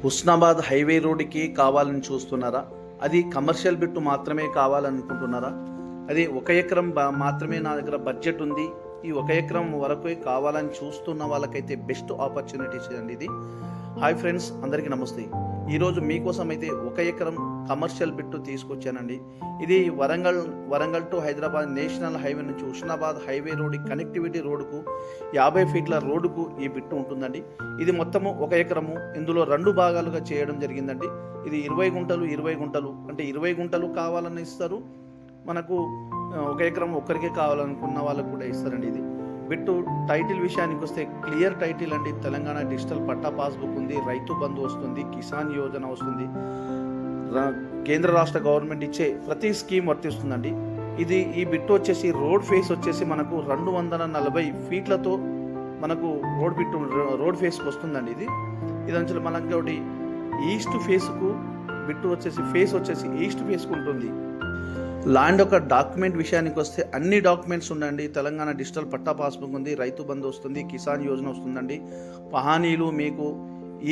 Husnabad highway రోడ్డుకి కావాలని చూస్తున్నారా? అది కమర్షియల్ బిట్టు మాత్రమే కావాలనుకుంటున్నారా? అది 1 ఎకరం మాత్రమే నా దగ్గర బడ్జెట్ ఉంది, ఈ 1 ఎకరం వరకు కావాలని చూస్తున్న వాళ్ళకైతే బెస్ట్ ఆపర్చునిటీస్ అండి ఇది. హాయ్ ఫ్రెండ్స్, అందరికీ నమస్తే. ఈరోజు మీకోసం అయితే 1 ఎకరం కమర్షియల్ బిట్టు తీసుకొచ్చానండి. ఇది Warangal to Hyderabad national highway నుంచి హుస్నాబాద్ హైవే రోడ్ కనెక్టివిటీ రోడ్డుకు 50 ఫీట్ల రోడ్డుకు ఈ బిట్టు ఉంటుందండి. ఇది మొత్తము 1 ఎకరము. ఇందులో 2 భాగాలుగా చేయడం జరిగిందండి. ఇది 20 గుంటలు అంటే 20 గుంటలు కావాలని ఇస్తారు. మనకు 1 ఎకరం ఒక్కరికే కావాలనుకున్న వాళ్ళకు కూడా ఇస్తారండి. ఇది బిట్టు టైటిల్ విషయానికి వస్తే క్లియర్ టైటిల్ అండి. తెలంగాణ డిజిటల్ పట్టా పాస్బుక్ ఉంది, రైతు బంధు వస్తుంది, కిసాన్ యోజన వస్తుంది, కేంద్ర రాష్ట్ర గవర్నమెంట్ ఇచ్చే ప్రతి స్కీమ్ వర్తిస్తుందండి. ఈ బిట్టు వచ్చేసి రోడ్ ఫేస్ వచ్చేసి మనకు 240 ఫీట్లతో మనకు రోడ్ ఫేస్కి వస్తుందండి. ఇది వచ్చి మనకి ఈస్ట్ ఫేస్కు బిట్టు ఫేస్ వచ్చేసి ఈస్ట్ ఫేస్కు ఉంటుంది. ల్యాండ్ యొక్క డాక్యుమెంట్ విషయానికి వస్తే అన్ని డాక్యుమెంట్స్ ఉండండి. తెలంగాణ డిజిటల్ పట్టా పాస్బుక్ ఉంది, రైతు బంధు వస్తుంది, కిసాన్ యోజన వస్తుందండి, పహానీలు మీకు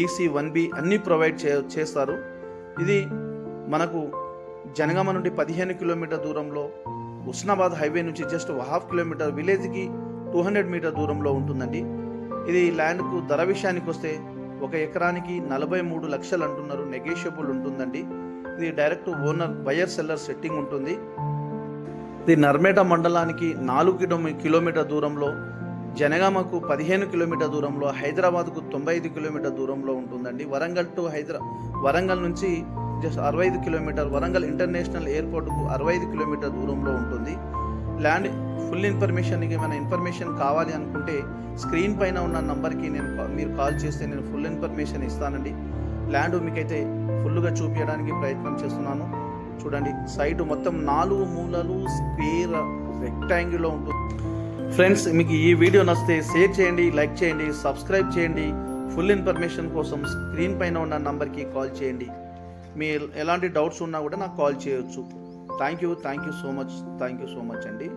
ఈసీ 1B అన్నీ ప్రొవైడ్ చేస్తారు. ఇది మనకు జనగామ నుండి 15 కిలోమీటర్ దూరంలో, హుస్నాబాద్ హైవే నుంచి జస్ట్ 1/2 కిలోమీటర్, విలేజ్కి 200 మీటర్ దూరంలో ఉంటుందండి. ఇది ల్యాండ్కు ధర విషయానికి వస్తే 1 ఎకరానికి 43 లక్షలు అంటున్నారు, నెగోషియబుల్ ఉంటుందండి. ఇది direct owner buyer seller setting ఉంటుంది. ఇది నర్మేట మండలానికి 4 కిలోమీటర్ దూరంలో, జనగామకు 15 కిలోమీటర్ దూరంలో, హైదరాబాద్కు 95 కిలోమీటర్ దూరంలో ఉంటుందండి. వరంగల్ నుంచి జస్ట్ 65 కిలోమీటర్, వరంగల్ ఇంటర్నేషనల్ ఎయిర్పోర్ట్కు 65 కిలోమీటర్ దూరంలో ఉంటుంది. ల్యాండ్ ఫుల్ ఇన్ఫర్మేషన్కి ఏమైనా ఇన్ఫర్మేషన్ కావాలి అనుకుంటే స్క్రీన్ పైన ఉన్న నంబర్కి మీరు కాల్ చేస్తే నేను ఫుల్ ఇన్ఫర్మేషన్ ఇస్తానండి. ల్యాండ్ మీకైతే ఫుల్గా చూపించడానికి ప్రయత్నం చేస్తున్నాను. చూడండి, సైట్ మొత్తం 4 మూలలు స్క్వేర్ రెక్టాంగిల్లో ఉంటుంది. ఫ్రెండ్స్, మీకు ఈ వీడియో నచ్చితే షేర్ చేయండి, లైక్ చేయండి, సబ్స్క్రైబ్ చేయండి. ఫుల్ ఇన్ఫర్మేషన్ కోసం స్క్రీన్ పైన ఉన్న నంబర్కి కాల్ చేయండి. మీ ఎలాంటి డౌట్స్ ఉన్నా కూడా నాకు కాల్ చేయొచ్చు. థ్యాంక్ యూ సో మచ్ అండి.